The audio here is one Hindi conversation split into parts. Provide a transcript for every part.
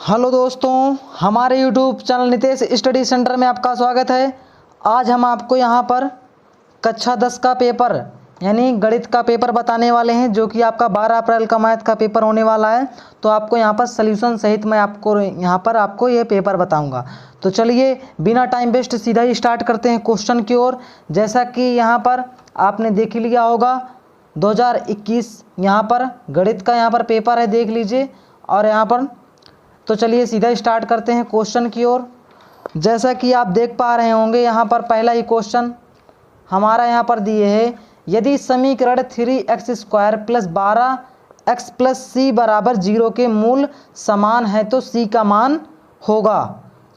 हेलो दोस्तों, हमारे YouTube channel Nitesh study centre में आपका स्वागत है। आज हम आपको यहाँ पर कक्षा 10 का पेपर यानी गणित का पेपर बताने वाले हैं, जो कि आपका 12 अप्रैल का मैथ का पेपर होने वाला है। तो आपको यहाँ पर सल्यूशन सहित मैं आपको ये पेपर बताऊँगा। तो चलिए बिना टाइम वेस्ट सीधा ही स्टार्ट करते हैं क्वेश्चन की ओर। जैसा कि यहाँ पर आपने देख लिया होगा 2021 यहाँ पर गणित का यहाँ पर पेपर है, देख लीजिए। और यहाँ पर तो चलिए सीधा स्टार्ट करते हैं क्वेश्चन की ओर। जैसा कि आप देख पा रहे होंगे यहाँ पर पहला ही क्वेश्चन हमारा यहाँ पर दिए है, यदि समीकरण 3x² + 12x + c बराबर 0 के मूल समान है तो c का मान होगा।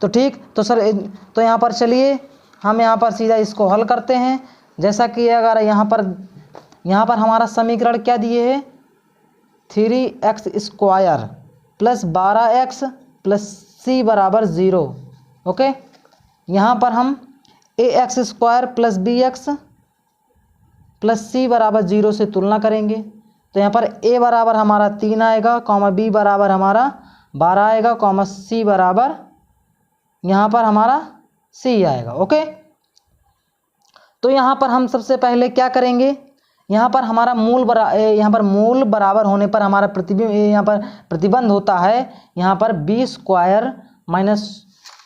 तो ठीक, तो सर तो यहाँ पर चलिए हम यहाँ पर सीधा इसको हल करते हैं। जैसा कि अगर यहाँ पर हमारा समीकरण क्या दिए है, 3x² + 12x + c बराबर 0। ओके, यहाँ पर हम ax² + bx + c बराबर 0 से तुलना करेंगे। तो यहाँ पर a बराबर हमारा 3 आएगा, b बराबर हमारा 12 आएगा, c बराबर यहाँ पर हमारा c आएगा। ओके, तो यहाँ पर हम सबसे पहले क्या करेंगे, यहाँ पर हमारा मूल बराबर होने पर हमारा प्रतिबंध होता है यहाँ पर b² माइनस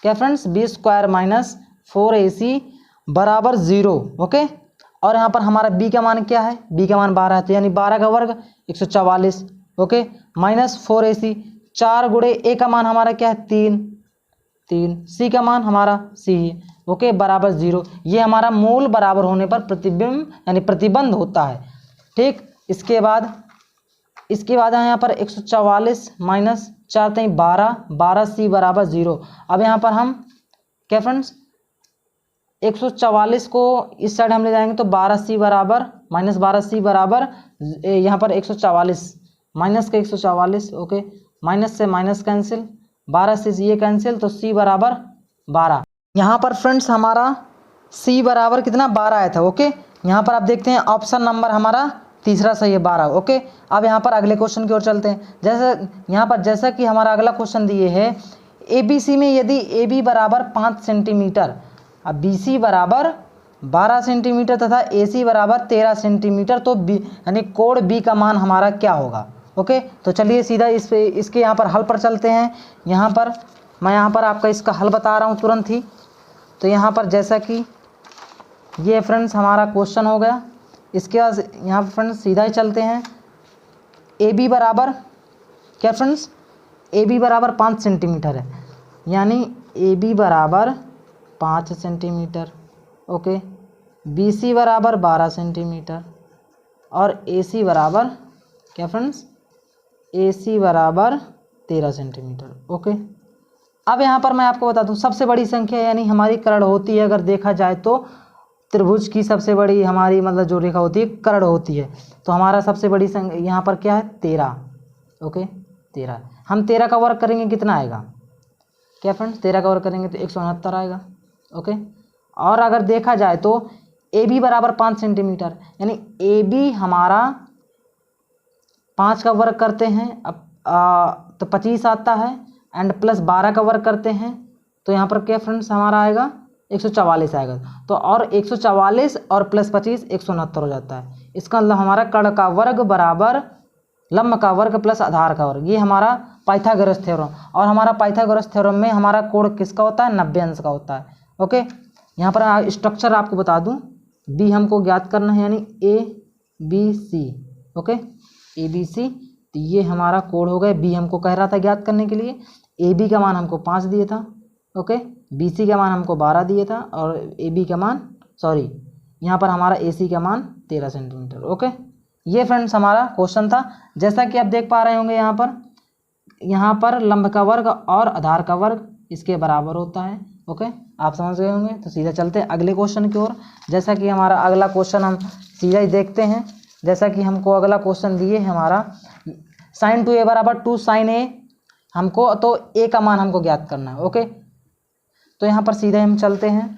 क्या फ्रेंड्स, b² - 4ac बराबर 0। ओके, और यहाँ पर हमारा b का मान क्या है, b का मान 12 है, तो यानी 12 का वर्ग 144। ओके, -4ac 4 गुणे a का मान हमारा क्या है 3, c का मान हमारा c है। ओके, बराबर 0। ये हमारा मूल बराबर होने पर प्रतिबंध होता है। ठीक, इसके बाद यहाँ पर 144 माइनस 4 3 12c बराबर 0। अब यहाँ पर हम क्या फ्रेंड्स 144 को इस साइड हम ले जाएंगे तो 12c बराबर -12c बराबर यहाँ पर 144 माइनस का 144। ओके, माइनस से माइनस कैंसिल, 12 से ये कैंसिल, तो c बराबर 12। यहाँ पर फ्रेंड्स हमारा c बराबर कितना 12 आया था। ओके, यहाँ पर आप देखते हैं ऑप्शन नंबर हमारा तीसरा सही है 12। ओके, अब यहाँ पर अगले क्वेश्चन की ओर चलते हैं। जैसा कि हमारा अगला क्वेश्चन दिए है, ABC में यदि AB बराबर 5 सेंटीमीटर, अब BC बराबर 12 सेंटीमीटर तथा AC बराबर 13 सेंटीमीटर, तो यानी कोण B का मान हमारा क्या होगा। ओके, तो चलिए सीधा इसके यहाँ पर हल पर चलते हैं। मैं आपका इसका हल बता रहा हूँ तुरंत ही। तो यहाँ पर जैसा कि ये फ्रेंड्स हमारा क्वेश्चन हो गया, इसके बाद यहाँ पर फ्रेंड्स सीधा ही चलते हैं। AB बराबर क्या फ्रेंड्स, AB बराबर 5 सेंटीमीटर है, यानी AB बराबर 5 सेंटीमीटर। ओके, BC बराबर 12 सेंटीमीटर और AC बराबर क्या फ्रेंड्स, AC बराबर 13 सेंटीमीटर। ओके, अब यहाँ पर मैं आपको बता दूँ सबसे बड़ी संख्या यानी हमारी कर्ण होती है। अगर देखा जाए तो त्रिभुज की सबसे बड़ी हमारी जो रेखा होती है कर्ण होती है। तो हमारा सबसे बड़ी संख्या यहाँ पर क्या है 13। ओके, 13 हम 13 का वर्ग करेंगे कितना आएगा क्या फ्रेंड्स, 13 का वर्ग करेंगे तो 169 आएगा। ओके, और अगर देखा जाए तो AB बराबर 5 सेंटीमीटर, यानी AB हमारा 5 का वर्ग करते हैं तो 25 आता है, एंड प्लस 12 का वर्ग करते हैं तो यहाँ पर क्या फ्रेंड्स हमारा आएगा 144 आएगा। तो और 144 और प्लस 25 169 हो जाता है। इसका मतलब हमारा कर्ण का वर्ग बराबर लंब का वर्ग प्लस आधार का वर्ग, ये हमारा पाइथागोरस थ्योरम। और हमारा पाइथागोरस थ्योरम में हमारा कोण किसका होता है 90 अंश का होता है। ओके, यहाँ पर स्ट्रक्चर आपको बता दूँ, बी हमको ज्ञात करना है यानी ABC। ओके, ABC, तो ये हमारा कोण हो गया। बी हमको कह रहा था ज्ञात करने के लिए, AB का मान हमको 5 दिए था। ओके, BC का मान हमको 12 दिए था और AB का मान यहाँ पर हमारा AC का मान 13 सेंटीमीटर। ओके, ये फ्रेंड्स हमारा क्वेश्चन था। जैसा कि आप देख पा रहे होंगे यहाँ पर लंब का वर्ग और आधार का वर्ग इसके बराबर होता है। ओके, आप समझ गए होंगे। तो सीधा चलते हैं अगले क्वेश्चन की ओर। जैसा कि हमारा अगला क्वेश्चन हम सीधा ही देखते हैं। जैसा कि हमको अगला क्वेश्चन दिए है हमारा sin 2a बराबर 2 sin a, हमको तो a का मान हमको ज्ञात करना है। ओके, तो यहाँ पर सीधे हम चलते हैं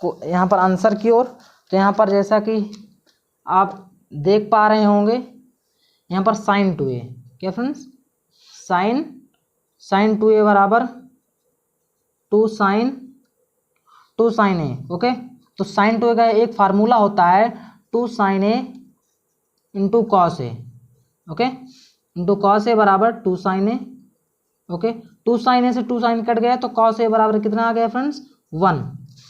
यहाँ पर आंसर की ओर। तो यहाँ पर जैसा कि आप देख पा रहे होंगे यहाँ पर sin 2a क्या फ्रेंड्स, sin साइन 2a बराबर 2 साइन ए। ओके, तो साइन 2a का एक फार्मूला होता है 2 sign A into cos A. Okay, into cos A बराबर 2 साइन ए। ओके, 2 साइन ए से 2 साइन कट गया तो कॉस ए बराबर कितना आ गया फ्रेंड्स 1।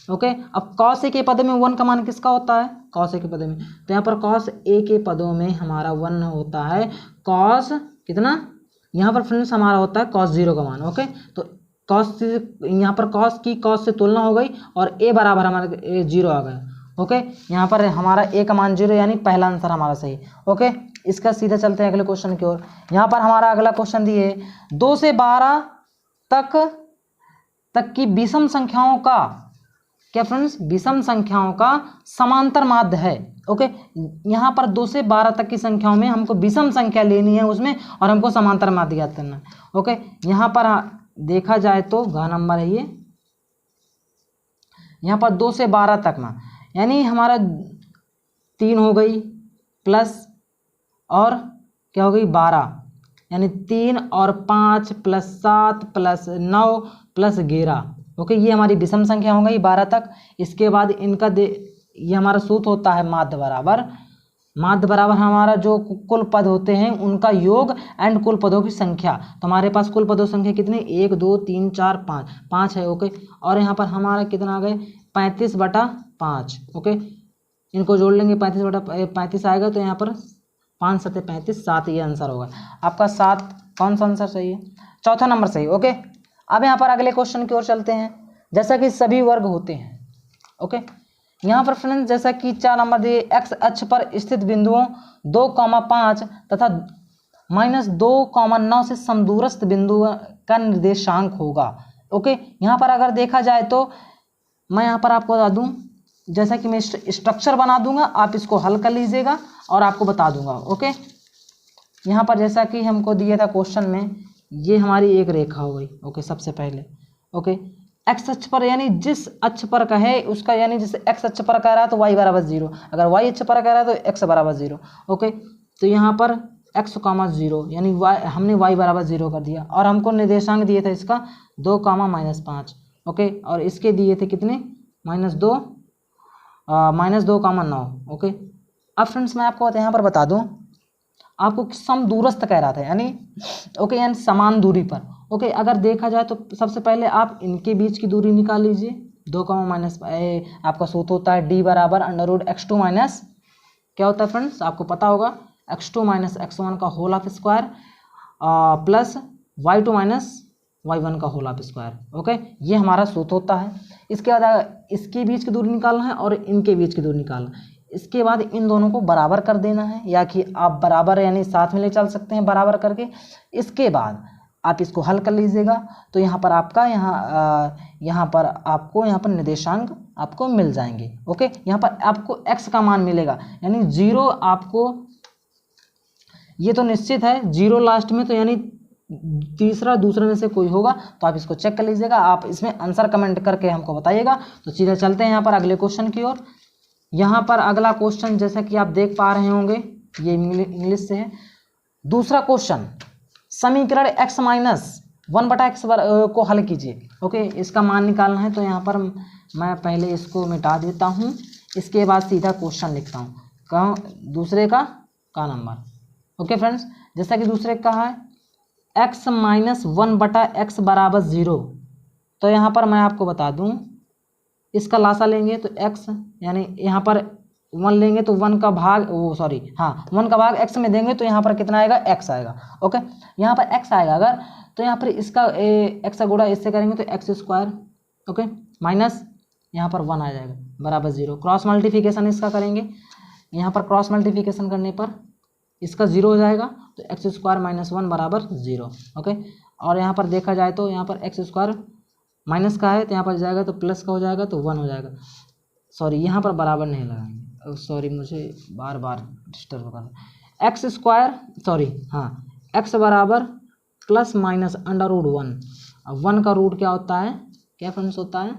ओके, अब कॉस ए के पदों में 1 का मान किसका होता है, कॉस ए के पदों में, तो यहाँ पर कॉस ए के पदों में हमारा 1 होता है कॉस कितना, यहाँ पर फ्रेंड्स हमारा होता है कॉस 0 का मान। ओके, तो कॉस यहाँ पर कॉस की कॉस से तुलना हो गई और ए बराबर हमारे 0 आ गया। ओके, यहाँ पर हमारा ए का मान 0 यानी पहला आंसर हमारा सही। ओके, इसका सीधा चलते हैं अगले क्वेश्चन की ओर। यहाँ पर हमारा अगला क्वेश्चन दिए 2 से 12 तक की विषम संख्याओं का क्या फ्रेंड्स, विषम संख्याओं का समांतर माध्य है। ओके, यहाँ पर 2 से 12 तक की संख्याओं में हमको विषम संख्या लेनी है उसमें और हमको समांतर माध्य ज्ञात करना है। ओके, यहाँ पर देखा जाए तो घ नंबर है ये, यहाँ पर 2 से 12 तक में यानी हमारा 3 हो गई प्लस और क्या हो गई 12, यानी 3 और 5 प्लस 7 प्लस 9 प्लस 11। ओके, ये हमारी विषम संख्या हो गई 12 तक। इसके बाद इनका ये हमारा सूत्र होता है माध्य बराबर हमारा जो कुल पद होते हैं उनका योग एंड कुल पदों की संख्या। तो हमारे पास कुल पदों की संख्या कितनी 1 2 3 4 5 है। ओके, और यहाँ पर हमारा कितना आ गए 35/5। ओके, इनको जोड़ लेंगे 35/35 आएगा तो यहाँ पर 5 7 35 7 ये आंसर होगा आपका 7। कौन सा आंसर सही है, चौथा नंबर सही। ओके, अब यहाँ पर अगले क्वेश्चन की ओर चलते हैं। जैसा कि सभी वर्ग होते हैं। ओके, यहाँ पर फ्रेंड्स जैसा कि 4 नंबर दिए एक्स अक्ष पर स्थित बिंदुओं 2,5 तथा -2,9 से समदूरस्थ बिंदु का निर्देशांक होगा। ओके, यहाँ पर अगर देखा जाए तो मैं यहाँ पर आपको बता दूँ, जैसा कि मैं स्ट्रक्चर बना दूंगा आप इसको हल कर लीजिएगा और आपको बता दूंगा। ओके, यहाँ पर जैसा कि हमको दिया था क्वेश्चन में, ये हमारी एक रेखा हो गई। ओके, सबसे पहले ओके एक्स अक्ष पर यानी जिस अक्ष पर कहे उसका, यानी जैसे एक्स अक्ष पर कह रहा है तो y बराबर 0, अगर y अक्ष पर कह रहा है तो x बराबर 0। ओके, तो यहाँ पर x, 0 यानी y, हमने y बराबर 0 कर दिया और हमको निर्देशांक दिए थे इसका 2, -5। ओके, और इसके दिए थे कितने -2, -2,9। ओके, अब फ्रेंड्स मैं आपको यहाँ पर बता दूँ, आपको समदूरस्थ कह रहा था यानी ओके, यानी समान दूरी पर। ओके, अगर देखा जाए तो सबसे पहले आप इनके बीच की दूरी निकाल लीजिए 2, आपका सूत्र होता है d बराबर √x2 माइनस क्या होता है फ्रेंड्स, आपको पता होगा x2 - x1 का whole of square plus y2 - y1 का होल ऑफ स्क्वायर। ओके, ये हमारा सूत्र होता है। इसके बाद इसके बीच की दूरी निकालना है और इनके बीच की दूरी निकालना है। इसके बाद इन दोनों को बराबर कर देना है, या कि आप बराबर यानी साथ में ले चल सकते हैं बराबर करके। इसके बाद आप इसको हल कर लीजिएगा तो यहाँ पर आपका यहाँ पर आपको यहाँ पर निर्देशांक आपको मिल जाएंगे। ओके, यहाँ पर आपको x का मान मिलेगा यानी 0, आपको ये तो निश्चित है 0 लास्ट में, तो यानी तीसरा दूसरे में से कोई होगा, तो आप इसको चेक कर लीजिएगा। आप इसमें आंसर कमेंट करके हमको बताइएगा। तो सीधे चलते हैं यहाँ पर अगले क्वेश्चन की ओर। यहाँ पर अगला क्वेश्चन जैसा कि आप देख पा रहे होंगे, ये इंग्लिश से है। दूसरा क्वेश्चन, समीकरण x - 1/x को हल कीजिए। ओके, इसका मान निकालना है। तो यहाँ पर मैं पहले इसको मिटा देता हूँ, इसके बाद सीधा क्वेश्चन लिखता हूँ। कहाँ दूसरे का नंबर। ओके फ्रेंड्स, जैसा कि दूसरे का है x - 1/x बराबर 0। तो यहाँ पर मैं आपको बता दूँ, इसका लासा लेंगे तो x, यानी यहाँ पर 1 लेंगे तो 1 का भाग 1 का भाग x में देंगे तो यहाँ पर कितना आएगा x आएगा। ओके, यहाँ पर x आएगा अगर, तो यहाँ पर इसका x का गुणा इससे करेंगे तो x²। ओके, माइनस यहाँ पर 1 आ जाएगा बराबर 0। क्रॉस मल्टीप्लिकेशन इसका करेंगे, यहाँ पर क्रॉस मल्टीप्लिकेशन करने पर इसका 0 हो जाएगा तो x² - 1 बराबर 0। ओके, और यहाँ पर देखा जाए तो यहाँ पर x² माइनस का है तो यहाँ पर जाएगा तो प्लस का हो जाएगा तो 1 हो जाएगा। सॉरी, यहाँ पर बराबर नहीं लगाएंगे, सॉरी मुझे बार बार डिस्टर्ब करना। x बराबर ±√1। अब 1 का रूट क्या होता है, क्या फ्रेंड्स होता है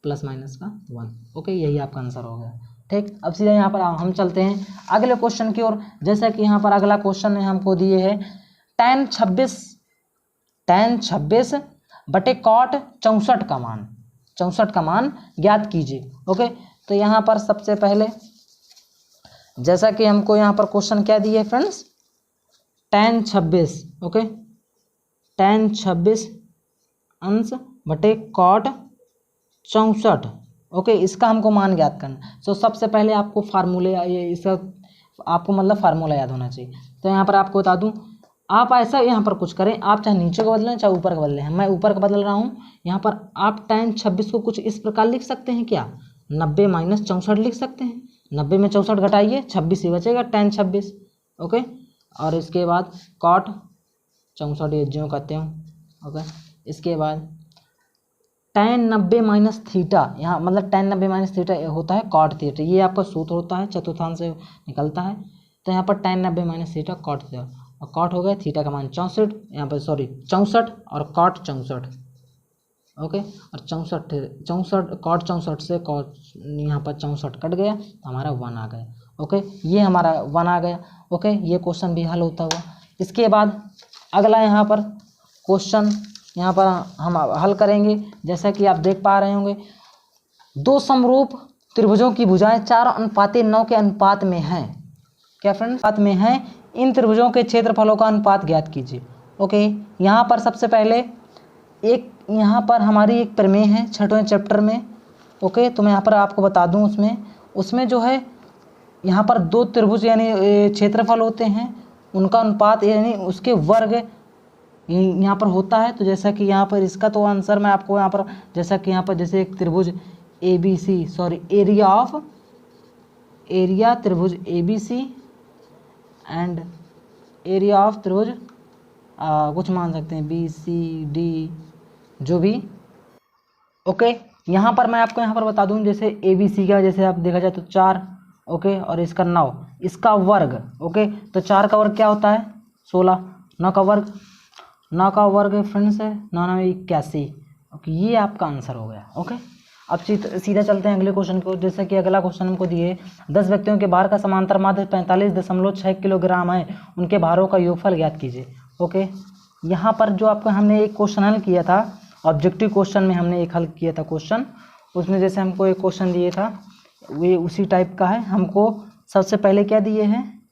± का 1। ओके, यही आपका आंसर हो गया। ठीक, अब सीधा यहाँ पर हम चलते हैं अगले क्वेश्चन की ओर। जैसा कि यहाँ पर अगला क्वेश्चन है हमको दिए है tan tan 26 बटे cot 64 का मान, 64 का मान ज्ञात कीजिए। ओके, तो यहाँ पर सबसे पहले जैसा कि हमको यहाँ पर क्वेश्चन क्या दिए फ्रेंड्स, tan 26, ओके, tan 26 अंश बटे cot 64, ओके, इसका हमको मान ज्ञात करना। सो सबसे पहले आपको फार्मूले ये इसका आपको मतलब फार्मूला याद होना चाहिए। तो यहाँ पर आपको बता दूँ, आप ऐसा यहाँ पर कुछ करें, आप चाहे नीचे का बदलें चाहे ऊपर का बदलें, मैं ऊपर का बदल रहा हूँ। यहाँ पर आप tan 26 को कुछ इस प्रकार लिख सकते हैं क्या, 90 माइनस 64 लिख सकते हैं। 90 में 64 घटाइए, 26 ही बचेगा, tan 26, ओके। और इसके बाद cot 64 ये ज्यों करते हो, ओके। इसके बाद tan 90 माइनस थीटा, यहाँ मतलब tan 90 माइनस थीटा होता है cot थीटा, ये आपका सूत्र होता है, चतुर्थांश से निकलता है। तो यहाँ पर tan 90 minus theta cot theta, और cot हो गया थीटा का मान 64, यहाँ पर सॉरी 64 और cot 64, ओके। और 64 cot 64 से cot यहाँ पर 64 कट गया तो हमारा 1 आ गया, ओके। ये हमारा 1 आ गया, ओके। ये क्वेश्चन भी हल होता हुआ। इसके बाद अगला यहाँ पर क्वेश्चन यहाँ पर हम हल करेंगे। जैसा कि आप देख पा रहे होंगे, दो समरूप त्रिभुजों की भुजाएं 4:9 के अनुपात में हैं। क्या फ्रेंड्स, अनुपात में हैं। इन त्रिभुजों के क्षेत्रफलों का अनुपात ज्ञात कीजिए। ओके, यहाँ पर सबसे पहले एक यहाँ पर हमारी एक प्रमेय है 6वें चैप्टर में, ओके। तो मैं यहाँ पर आपको बता दूँ, उसमें जो है यहाँ पर दो त्रिभुज यानी क्षेत्रफल होते हैं, उनका अनुपात यानी उसके वर्ग यहाँ पर होता है। तो जैसा कि यहाँ पर इसका तो आंसर मैं आपको यहाँ पर, जैसा कि यहाँ पर जैसे एक त्रिभुज ABC, सॉरी एरिया त्रिभुज ABC एंड एरिया ऑफ त्रिभुज कुछ मान सकते हैं BCD जो भी, ओके। यहाँ पर मैं आपको यहाँ पर बता दूँ, जैसे ABC का जैसे आप देखा जाए तो 4, ओके, और इसका 9, इसका वर्ग, ओके। तो 4 का वर्ग क्या होता है 16, 9 का वर्ग, 9 का वर्ग फ्रेंड्स है 9×9 = 81, ओके। ये आपका आंसर हो गया, ओके। अब सीधा चलते हैं अगले क्वेश्चन को। जैसे कि अगला क्वेश्चन हमको दिए 10 व्यक्तियों के भार का समांतर माध्य 45.6 किलोग्राम है, उनके भारों का योगफल ज्ञात कीजिए। ओके, यहाँ पर जो आपका हमने एक क्वेश्चन हल किया था, ऑब्जेक्टिव क्वेश्चन में हमने एक हल किया था क्वेश्चन, उसमें जैसे हमको एक क्वेश्चन दिए था वे उसी टाइप का है। हमको सबसे पहले क्या दिए हैं,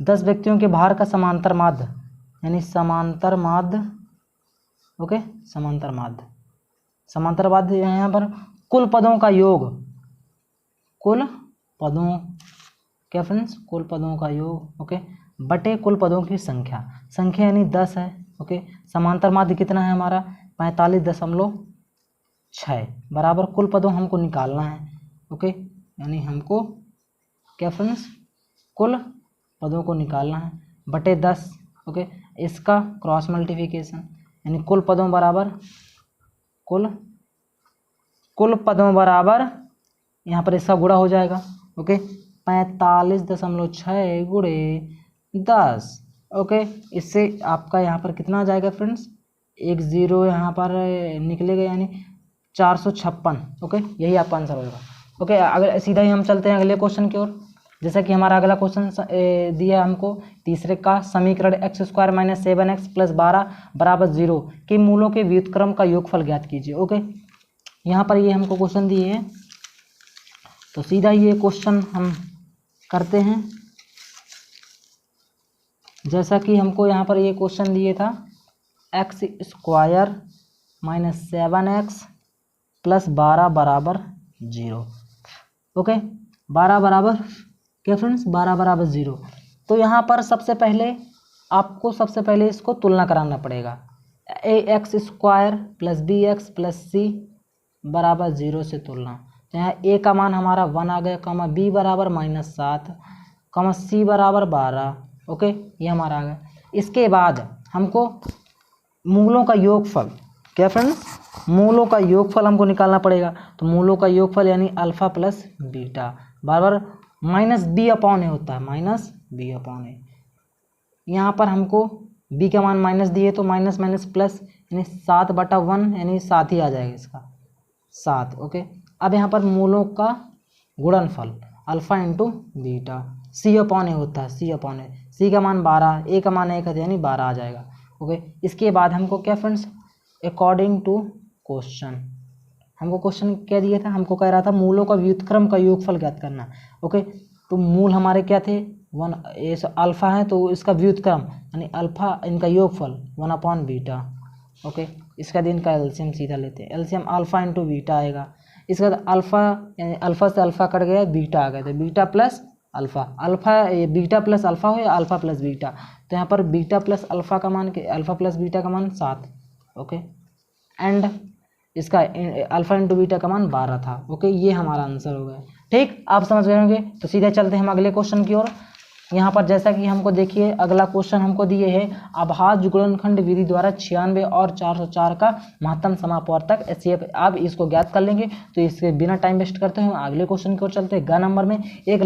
10 व्यक्तियों के भार का समांतर माध्य यानी समांतर माध्य, ओके, समांतर माध्य यहाँ पर कुल पदों का योग, कुल पदों क्या फ्रेंड्स, कुल पदों का योग, ओके, बटे कुल पदों की संख्या, संख्या यानी 10 है, ओके। समांतर माध्य कितना है हमारा 45.6 बराबर कुल पदों हमको निकालना है, ओके, यानी हमको क्या फ्रेंड्स कुल पदों को निकालना है बटे 10, ओके। इसका क्रॉस मल्टीप्लिकेशन यानी कुल पदों बराबर कुल पदों बराबर यहाँ पर इसका गुणा हो जाएगा, ओके। 45.6 गुणे 10, ओके। इससे आपका यहाँ पर कितना आ जाएगा फ्रेंड्स, एक 0 यहाँ पर निकलेगा यानी 456, ओके। यही आपका आंसर होगा, ओके। अगर सीधा ही हम चलते हैं अगले क्वेश्चन की ओर। जैसा कि हमारा अगला क्वेश्चन दिया हमको तीसरे का, समीकरण x² - 7x + 12 = 0 के मूलों के व्युत्क्रम का योगफल ज्ञात कीजिए, ओके। यहाँ पर ये हमको क्वेश्चन दिए हैं, तो सीधा ये क्वेश्चन हम करते हैं। जैसा कि हमको यहाँ पर ये क्वेश्चन दिए था x² - 7x + 12 = 0, ओके। 12 बराबर क्या फ्रेंड्स, 12 बराबर 0। तो यहाँ पर सबसे पहले आपको इसको तुलना कराना पड़ेगा, ax² + bx + c = 0 से तुलना। तो यहाँ a का मान हमारा 1 आ गया, b बराबर -7, c बराबर 12, ओके, ये हमारा आ गया। इसके बाद हमको मूलों का योगफल, क्या फ्रेंड्स, मूलों का योगफल हमको निकालना पड़ेगा। तो मूलों का योगफल यानी अल्फा प्लस बीटा बराबर -b/a होता है, -b/a। यहाँ पर हमको b का मान माइनस दिए तो माइनस माइनस प्लस यानी 7/1 यानी 7 ही आ जाएगा इसका 7, ओके। अब यहाँ पर मूलों का गुणनफल अल्फा इंटू बीटा c/a होता है, c/a, c का मान 12, a का मान 1 है यानी 12 आ जाएगा, ओके। इसके बाद हमको क्या फ्रेंड्स, अकॉर्डिंग टू क्वेश्चन, हमको क्वेश्चन क्या दिया था, हमको कह रहा था मूलों का व्युत्क्रम का योगफल ज्ञात करना। ओके, तो मूल हमारे क्या थे, 1, ये अल्फ़ा है तो इसका व्युत्क्रम यानी अल्फ़ा इनका योगफल 1/बीटा। ओके, इसका दिन का एलसीएम सीधा लेते हैं, एलसीएम अल्फ़ा इंटू बीटा आएगा। इसके बाद अल्फ़ा यानी अल्फ़ा से अल्फ़ा कट गया, बीटा आ गया, तो beta plus alpha, alpha beta plus alpha हो या अल्फ़ा प्लस बीटा, तो यहाँ पर बीटा प्लस अल्फ़ा का मान, अल्फ़ा प्लस बीटा का मान 7। ओके, एंड इसका अल्फ़ा इंटू बीटा का मान 12 था। ओके, ये हमारा आंसर हो गया। ठीक, आप समझ गए होंगे। तो सीधे चलते हैं हम अगले क्वेश्चन की ओर। यहाँ पर जैसा कि हमको देखिए अगला क्वेश्चन हमको दिए है, अभाज्य गुणनखंड विधि द्वारा 96 और 404 का महत्तम समापवर्तक एचसीएफ। आप इसको ज्ञात कर लेंगे, तो इसके बिना टाइम वेस्ट करते हुए अगले क्वेश्चन की ओर चलते हैं। ग नंबर में एक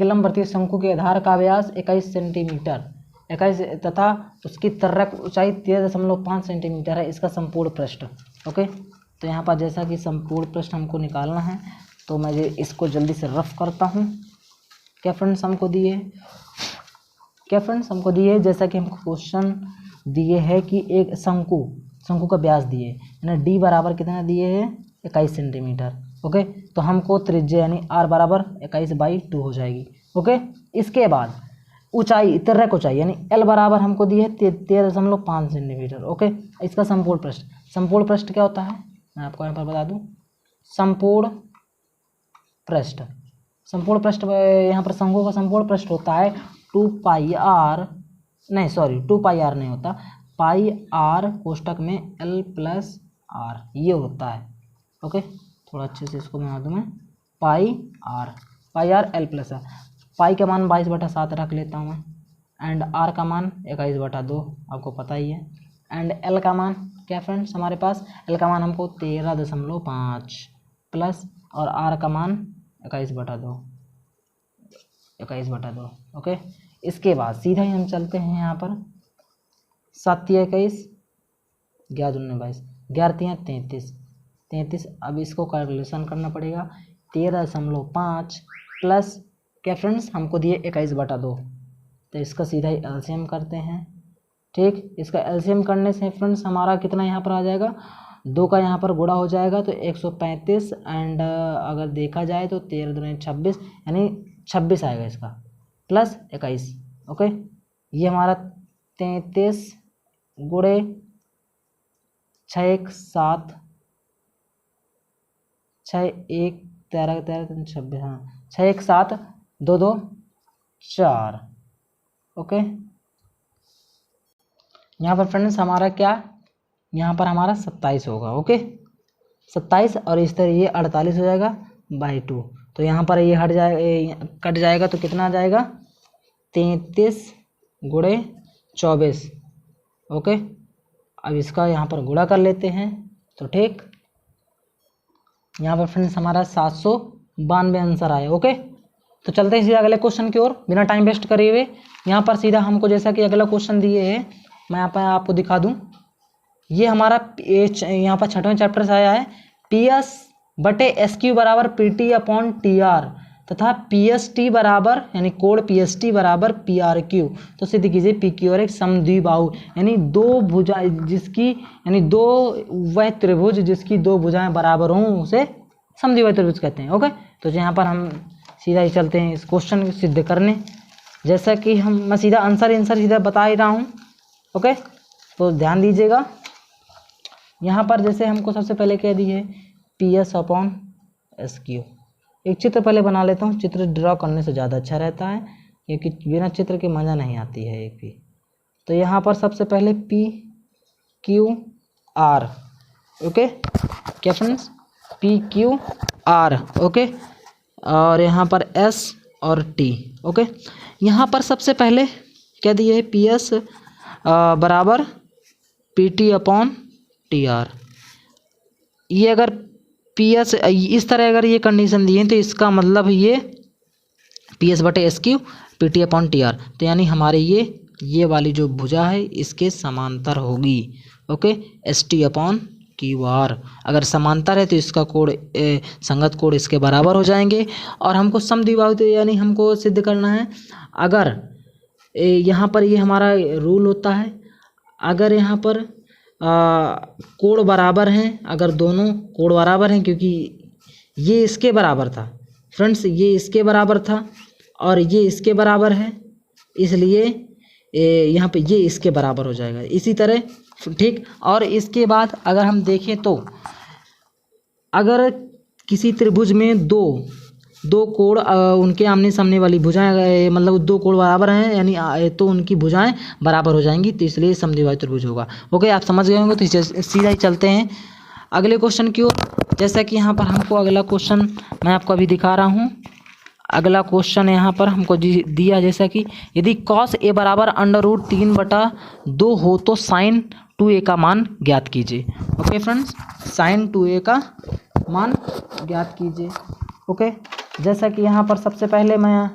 लंबवृत्तीय शंकु के आधार का व्यास 21 सेंटीमीटर 21 तथा उसकी तर्रक ऊंचाई 13.5 सेंटीमीटर है। इसका संपूर्ण पृष्ठ। ओके, तो यहाँ पर जैसा कि संपूर्ण पृष्ठ हमको निकालना है, तो मैं इसको जल्दी से रफ करता हूँ। क्या फ्रेंड्स हमको दिए जैसा कि हमको क्वेश्चन दिए है कि एक शंकु का व्यास दिए यानी डी बराबर कितना दिए है, 21 सेंटीमीटर। ओके, तो हमको त्रिज्या यानी आर बराबर 21/2 हो जाएगी। ओके, इसके बाद ऊंचाई, तर्रक ऊंचाई यानी एल बराबर हमको दी है 13.5 सेंटीमीटर। ओके, इसका संपूर्ण पृष्ठ क्या होता है, मैं आपको यहाँ पर बता दूँ। संपूर्ण पृष्ठ यहाँ पर शंकु का संपूर्ण पृष्ठ होता है 2 पाई आर नहीं होता, पाई आर कोष्टक में एल प्लस आर, ये होता है। ओके, थोड़ा अच्छे से इसको बना दूँ मैं, पाई आर एल प्लस आर। पाई का मान 22/7 रख लेता हूँ मैं, एंड आर का मान 21/2 आपको पता ही है, एंड एल का मान क्या फ्रेंड्स हमारे पास, एल का मान हमको 13.5 प्लस और आर का मान 21/2। ओके, इसके बाद सीधा ही हम चलते हैं यहाँ पर 7 × 21 11 दूनी 22 11 × 33। अब इसको कैलकुलेशन करना पड़ेगा, 13.5 प्लस क्या फ्रेंड्स हमको दिए 21/2, तो इसका सीधा ही एलसीएम करते हैं। ठीक, इसका एलसीएम करने से फ्रेंड्स हमारा कितना यहाँ पर आ जाएगा, 2 का यहाँ पर गुणा हो जाएगा तो 135, एंड अगर देखा जाए तो 13 दूनी 26 यानी 26 आएगा इसका, प्लस 21। ओके, ये हमारा 33 गुणे 6 1 7 6 1 13 13 26, हाँ 6 1 7 2 2 4। ओके, यहाँ पर फ्रेंड्स हमारा क्या, यहाँ पर हमारा 27 होगा। ओके, 27 और इस तरह ये 48 हो जाएगा बाई 2, तो यहाँ पर ये कट जाएगा तो कितना आ जाएगा, 33 गुणे 24। ओके, अब इसका यहाँ पर गुणा कर लेते हैं, तो ठीक यहाँ पर फ्रेंड्स हमारा 792 आंसर आया। ओके, तो चलते हैं सीधा अगले क्वेश्चन की ओर बिना टाइम वेस्ट करे हुए। यहाँ पर सीधा हमको जैसा कि अगला क्वेश्चन दिए है, मैं यहाँ पर आपको दिखा दूँ। ये हमारा यहाँ पर 6वें चैप्टर से आया है, PS/SQ बराबर PT/TR तथा PST बराबर यानी कोण PST बराबर PRQ। तो सिद्ध कीजिए PQ और एक समद्विबाहु यानी वह त्रिभुज जिसकी 2 भुजाएं बराबर हों उसे समद्विबाहु त्रिभुज कहते हैं। ओके, तो यहाँ पर हम सीधा ही चलते हैं इस क्वेश्चन को सिद्ध करने, जैसा कि मैं सीधा आंसर सीधा बता ही रहा हूँ। ओके, तो ध्यान दीजिएगा। यहाँ पर जैसे हमको सबसे पहले कह दी है PS/SQ। एक चित्र पहले बना लेता हूँ, चित्र ड्रॉ करने से ज़्यादा अच्छा रहता है क्योंकि बिना चित्र के मज़ा नहीं आती है एक भी। तो यहाँ पर सबसे पहले PQR। ओके, क्या फ्रेंड्स, PQR। ओके, और यहाँ पर S और T। ओके, यहाँ पर सबसे पहले क्या दिए है, PS बराबर PT/TR। ये अगर PS इस तरह अगर ये कंडीशन दी है तो इसका मतलब ये PS/SQ PT/TR, तो यानी हमारे ये वाली जो भुजा है इसके समांतर होगी। ओके, ST/QR अगर समांतर है तो इसका कोण संगत कोण इसके बराबर हो जाएंगे। और हमको समद्विबाहु यानी हमको सिद्ध करना है, अगर यहाँ पर ये हमारा रूल होता है, अगर यहाँ पर कोण बराबर हैं, अगर दोनों कोण बराबर हैं, क्योंकि ये इसके बराबर था फ्रेंड्स, ये इसके बराबर था और ये इसके बराबर है, इसलिए यहाँ पे ये इसके बराबर हो जाएगा। इसी तरह ठीक। और इसके बाद अगर हम देखें तो अगर किसी त्रिभुज में दो कोण उनके आमने सामने वाली भुजाएं मतलब दो कोण बराबर हैं, यानी तो उनकी भुजाएं बराबर हो जाएंगी, तो इसलिए समद्विबाहु त्रिभुज होगा। ओके, आप समझ गए होंगे। तो सीधा ही चलते हैं अगले क्वेश्चन की ओर। जैसा कि यहाँ पर हमको अगला क्वेश्चन मैं आपको अभी दिखा रहा हूँ। अगला क्वेश्चन यहाँ पर हमको दिया, जैसा कि यदि cos a बराबर √3/2 हो तो sin 2a का मान ज्ञात कीजिए। ओके फ्रेंड्स, sin 2a का मान ज्ञात कीजिए। ओके, जैसा कि यहाँ पर सबसे पहले मैं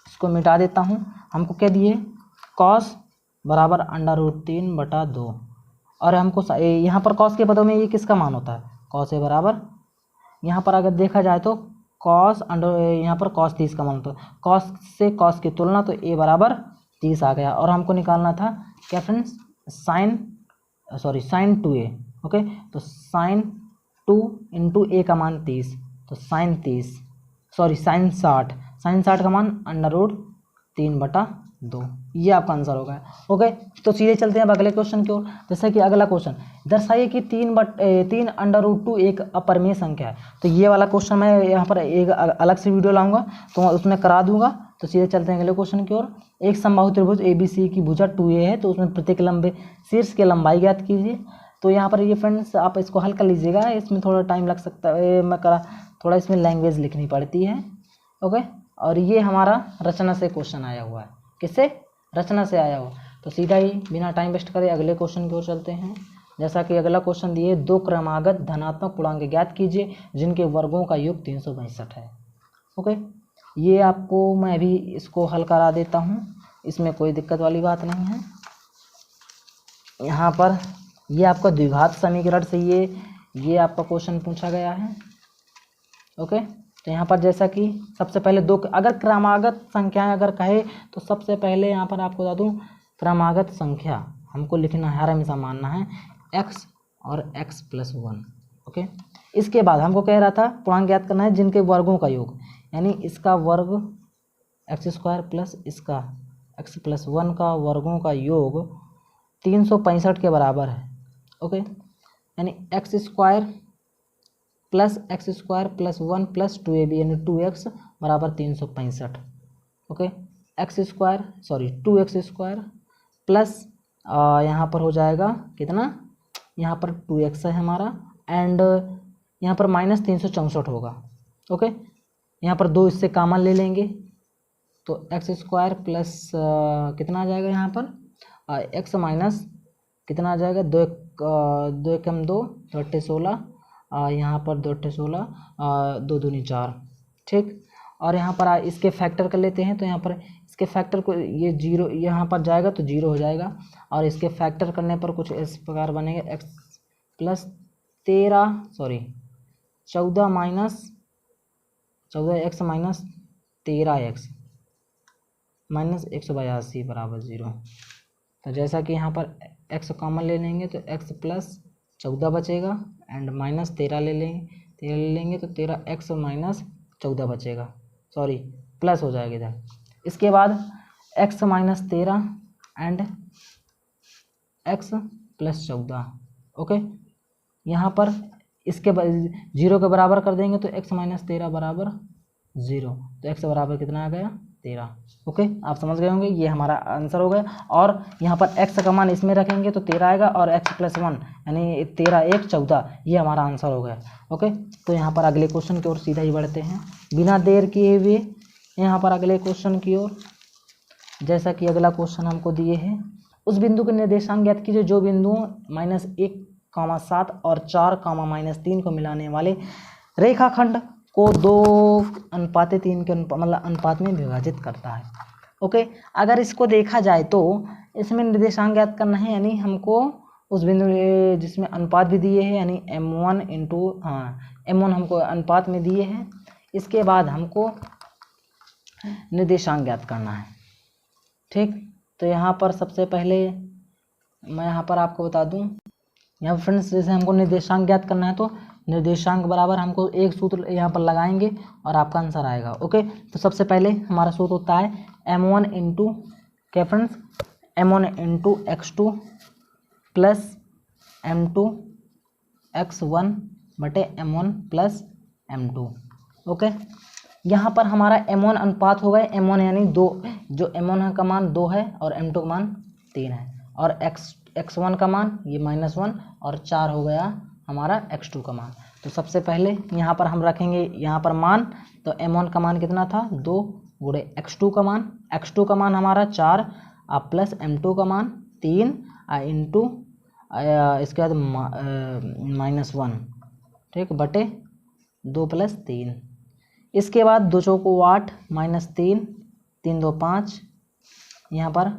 इसको मिटा देता हूँ। हमको क्या दिए, cos बराबर √3/2 और हमको यहाँ पर cos के पदों में ये किसका मान होता है, cos a बराबर, यहाँ पर अगर देखा जाए तो cos यहाँ पर cos 30 का मान होता है। cos से cos की तुलना, तो a बराबर 30 आ गया। और हमको निकालना था क्या फ्रेंड्स, sin 2a। ओके, तो sin 2 इंटू a का मान 30, तो sin 60 का मान √3/2, ये आपका आंसर होगा। ओके, तो सीधे चलते हैं अब अगले क्वेश्चन की ओर। जैसा कि अगला क्वेश्चन, दर्शाइए कि 3/√2 एक अपरिमेय संख्या है। तो ये वाला क्वेश्चन मैं यहाँ पर एक अलग से वीडियो लाऊंगा, तो उसमें करा दूंगा। तो सीधे चलते हैं अगले क्वेश्चन की ओर। एक समबाहु त्रिभुज ABC की भुजा 2a है, तो उसमें प्रत्येक लंबे शीर्ष की लंबाई ज्ञात कीजिए। तो यहाँ पर ये फ्रेंड्स आप इसको हल कर लीजिएगा, इसमें थोड़ा टाइम लग सकता है, थोड़ा इसमें लैंग्वेज लिखनी पड़ती है। ओके, और ये हमारा रचना से क्वेश्चन आया हुआ है, किससे, रचना से आया हुआ। तो सीधा ही बिना टाइम वेस्ट करे अगले क्वेश्चन की ओर चलते हैं। जैसा कि अगला क्वेश्चन दिए, दो क्रमागत धनात्मक पूर्णांक ज्ञात कीजिए जिनके वर्गों का योग 362 है। ओके, ये आपको मैं अभी इसको हल करा देता हूँ, इसमें कोई दिक्कत वाली बात नहीं है। यहाँ पर ये आपका द्विघात समीकरण से ये आपका क्वेश्चन पूछा गया है। ओके, तो यहाँ पर जैसा कि सबसे पहले दो, अगर क्रमागत संख्याएं अगर कहे तो सबसे पहले यहाँ पर आपको बता दूँ, क्रमागत संख्या हमको लिखना है, हर हमेशा मानना है x और x+1। ओके, इसके बाद हमको कह रहा था पूर्णांक ज्ञात करना है जिनके वर्गों का योग, यानी इसका वर्ग x² प्लस इसका x+1 का वर्गों का योग 365 के बराबर है। ओके, यानी x² प्लस x² + 1 + 2ab यानी 2x बराबर 365। ओके, 2x² प्लस यहाँ पर हो जाएगा कितना, यहाँ पर 2x है हमारा, एंड यहाँ पर -364 होगा। ओके, यहाँ पर 2 इससे कॉमन ले लेंगे, तो x² प्लस कितना आ जाएगा, यहाँ पर x माइनस कितना आ जाएगा, 2 एकम 2, 2 अट्ठे 16, यहाँ पर 2 अट्ठे 16, 2 दूनी 4, ठीक। और यहाँ पर इसके फैक्टर कर लेते हैं, तो यहाँ पर इसके फैक्टर को ये 0 यहाँ पर जाएगा तो 0 हो जाएगा, और इसके फैक्टर करने पर कुछ इस प्रकार बनेगा, x -13x -182 बराबर 0। तो जैसा कि यहाँ पर x कॉमन ले लेंगे तो x + 14 बचेगा, एंड -13 ले लेंगे तो 13x - 14 बचेगा, सॉरी प्लस हो जाएगा इधर। इसके बाद x - 13 एंड x + 14। ओके, यहाँ पर इसके 0 के बराबर कर देंगे तो x - 13 बराबर 0, तो x बराबर कितना आ गया, 13। ओके, आप समझ गए होंगे, ये हमारा आंसर हो गया। और यहाँ पर x का मान इसमें रखेंगे तो 13 आएगा, और x+1 यानी 13 × 1 = 14, ये हमारा आंसर हो गया। ओके, तो यहाँ पर अगले क्वेश्चन की ओर सीधा ही बढ़ते हैं बिना देर किए हुए, यहाँ पर अगले क्वेश्चन की ओर। जैसा कि अगला क्वेश्चन हमको दिए हैं, उस बिंदु के निर्देशांक ज्ञात कीजिए जो बिंदुओं -1,7 और 4,-3 को मिलाने वाले रेखाखंड को 2:3 के मतलब अनुपात में विभाजित करता है। ओके, अगर इसको देखा जाए तो इसमें निर्देशांक ज्ञात करना है, यानी हमको उस बिंदु जिसमें अनुपात भी दिए हैं, यानी m1 हमको अनुपात में दिए हैं। इसके बाद हमको निर्देशांक ज्ञात करना है। ठीक। तो यहाँ पर सबसे पहले मैं यहाँ पर आपको बता दूँ, यहाँ फ्रेंड्स जैसे हमको निर्देशांक ज्ञात करना है तो निर्देशांक बराबर हमको एक सूत्र यहाँ पर लगाएंगे और आपका आंसर आएगा। ओके, तो सबसे पहले हमारा सूत्र होता है m1 इंटू क्या friends, m1 into x2 plus m2 x1 बटे m1 प्लस m2। ओके, यहाँ पर हमारा m1 अनुपात हो गए, m1 यानी 2, जो m1 का मान 2 है और m2 का मान 3 है, और x1 का मान ये -1 और 4 हो गया हमारा x2 का मान। तो सबसे पहले यहाँ पर हम रखेंगे यहाँ पर मान, तो m1 का मान कितना था 2 गुणे x2 का मान, x2 का मान हमारा 4 प्लस m2 का मान 3 इंटू इसके बाद -1, ठीक, बटे 2 प्लस 3। इसके बाद 2 चौको 8 -3, 3 2 5, यहाँ पर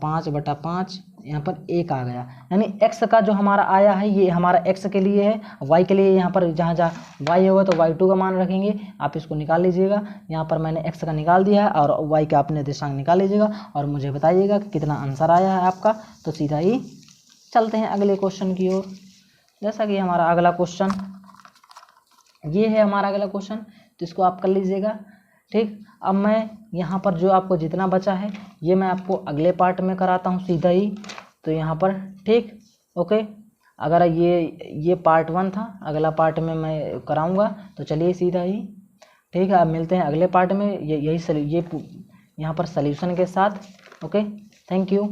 5 बटा 5, यहाँ पर 1 आ गया, यानी x का जो हमारा आया है ये हमारा x के लिए है, y के लिए यहाँ पर जहाँ जहाँ y होगा तो y2 का मान रखेंगे, आप इसको निकाल लीजिएगा। यहाँ पर मैंने x का निकाल दिया है और y का आपने निर्देशांक निकाल लीजिएगा और मुझे बताइएगा कि कितना आंसर आया है आपका। तो सीधा ही चलते हैं अगले क्वेश्चन की ओर। जैसा कि हमारा अगला क्वेश्चन ये है, हमारा अगला क्वेश्चन, तो इसको आप कर लीजिएगा। ठीक, अब मैं यहाँ पर जो आपको जितना बचा है ये मैं आपको अगले पार्ट में कराता हूँ सीधा ही। तो यहाँ पर ठीक, ओके, अगर ये पार्ट 1 था, अगला पार्ट में मैं कराऊँगा। तो चलिए सीधा ही, ठीक है, अब मिलते हैं अगले पार्ट में, ये यहाँ पर सल्यूशन के साथ। Okay, thank you.